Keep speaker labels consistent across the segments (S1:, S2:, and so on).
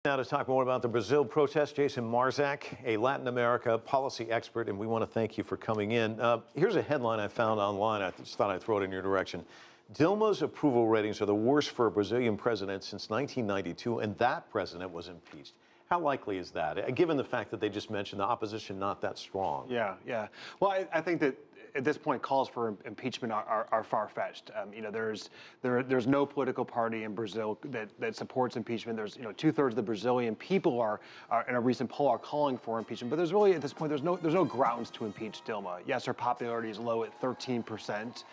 S1: Now to talk more about the Brazil protest, Jason Marczak, a Latin America policy expert, and we want to thank you for coming in. Here's a headline I found online. I just thought I'd throw it in your direction. Dilma's approval ratings are the worst for a Brazilian president since 1992, and that president was impeached. How likely is that, given the fact that they just mentioned the opposition not that strong?
S2: Yeah. Well, I think that at this point, calls for impeachment are far-fetched. There's no political party in Brazil that supports impeachment. There's 2/3 of the Brazilian people are in a recent poll are calling for impeachment. But there's really at this point there's no grounds to impeach Dilma. Yes, her popularity is low at 13%.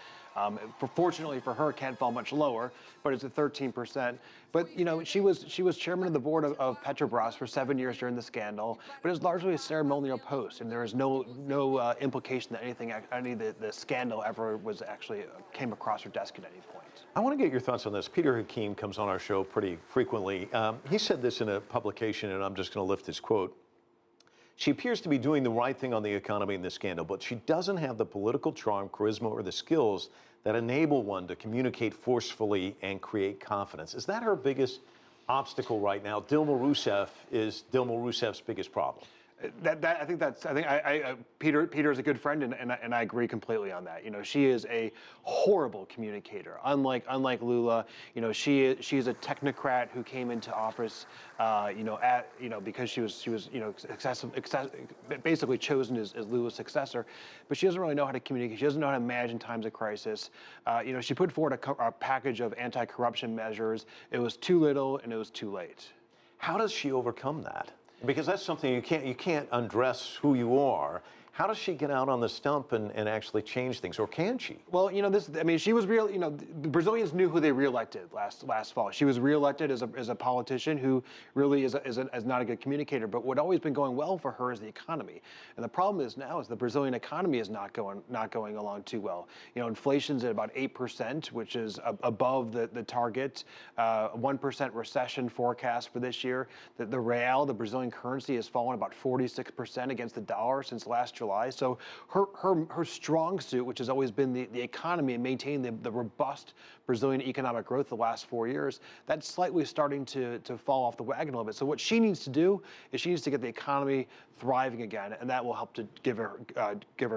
S2: Fortunately for her, it can't fall much lower, but it's at 13%. But she was chairman of the board of Petrobras for 7 years during the scandal, but it was largely a ceremonial post, and there is no implication that any of the scandal ever was actually came across her desk at any point.
S1: I want to get your thoughts on this. Peter Hakeem comes on our show pretty frequently. He said this in a publication, and I'm just going to lift his quote. She appears to be doing the right thing on the economy in this scandal, but she doesn't have the political charm, charisma, or the skills that enable one to communicate forcefully and create confidence. Is that her biggest obstacle right now? Dilma Rousseff is Dilma Rousseff's biggest problem. Peter is a good friend, and I agree completely on that. She is a horrible communicator. Unlike Lula, she's a technocrat who came into office, because she was basically chosen as Lula's successor, but she doesn't really know how to communicate. She doesn't know how to manage in times of crisis. She put forward a package of anti-corruption measures. It was too little and it was too late. How does she overcome that? Because that's something you can't undress who you are. How does she get out on the stump and actually change things, or can she?
S2: Well, she was real. The Brazilians knew who they reelected last fall. She was reelected as a politician who really is not a good communicator. But what always been going well for her is the economy, and the problem is now the Brazilian economy is not going along too well. Inflation's at about 8%, which is above the target. 1% recession forecast for this year. The real, the Brazilian currency, has fallen about 46% against the dollar since last July. So her strong suit, which has always been the economy and maintaining the robust Brazilian economic growth the last 4 years, that's slightly starting to fall off the wagon a little bit. So what she needs to do is she needs to get the economy thriving again, and that will help to give her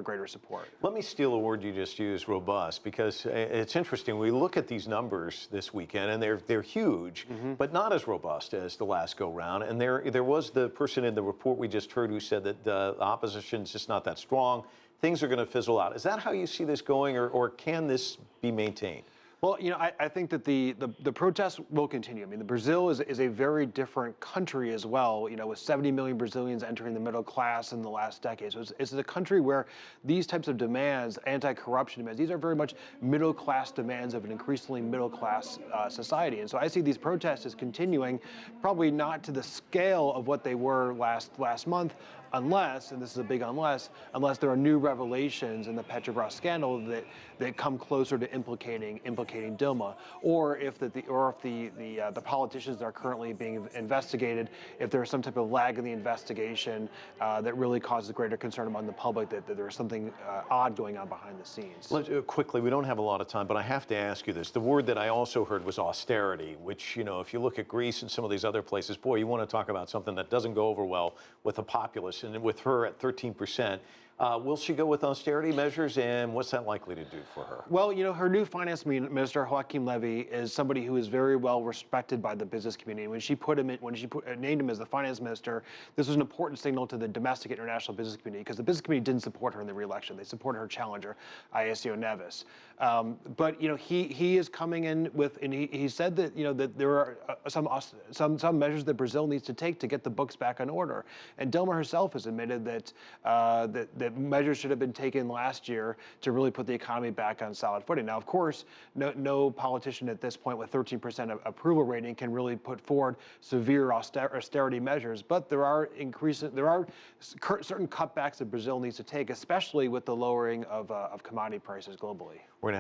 S2: greater support.
S1: Let me steal a word you just used, robust, because it's interesting. We look at these numbers this weekend, and they're huge, but not as robust as the last go round. And there was the person in the report we just heard who said that the opposition's just not that strong. Things are going to fizzle out. Is that how you see this going, or can this be maintained?
S2: Well, I think that the protests will continue. Brazil is a very different country as well, with 70 million Brazilians entering the middle class in the last decade. So it's a country where these types of demands, anti-corruption demands, these are very much middle class demands of an increasingly middle class society. And so I see these protests as continuing, probably not to the scale of what they were last month, unless, and this is a big unless there are new revelations in the Petrobras scandal that come closer to implicating Dilma, or if the politicians that are currently being investigated, if there's some type of lag in the investigation that really causes greater concern among the public that there's something odd going on behind the scenes.
S1: Quickly, we don't have a lot of time, but I have to ask you this. The word that I also heard was austerity, which, if you look at Greece and some of these other places, boy, you want to talk about something that doesn't go over well with the populace. And with her at 13%, will she go with austerity measures, and what's that likely to do for her?
S2: Well, her new finance minister, Joaquim Levy, is somebody who is very well respected by the business community. When she named him as the finance minister, this was an important signal to the domestic international business community, because the business community didn't support her in the re-election. They supported her challenger, Aécio Neves. But he is coming in with, and he said that that there are some measures that Brazil needs to take to get the books back in order. And Dilma herself has admitted that that measures should have been taken last year to really put the economy back on solid footing. Now, of course, no politician at this point with 13% approval rating can really put forward severe austerity measures, but there are certain cutbacks that Brazil needs to take, especially with the lowering of commodity prices globally.
S1: We're gonna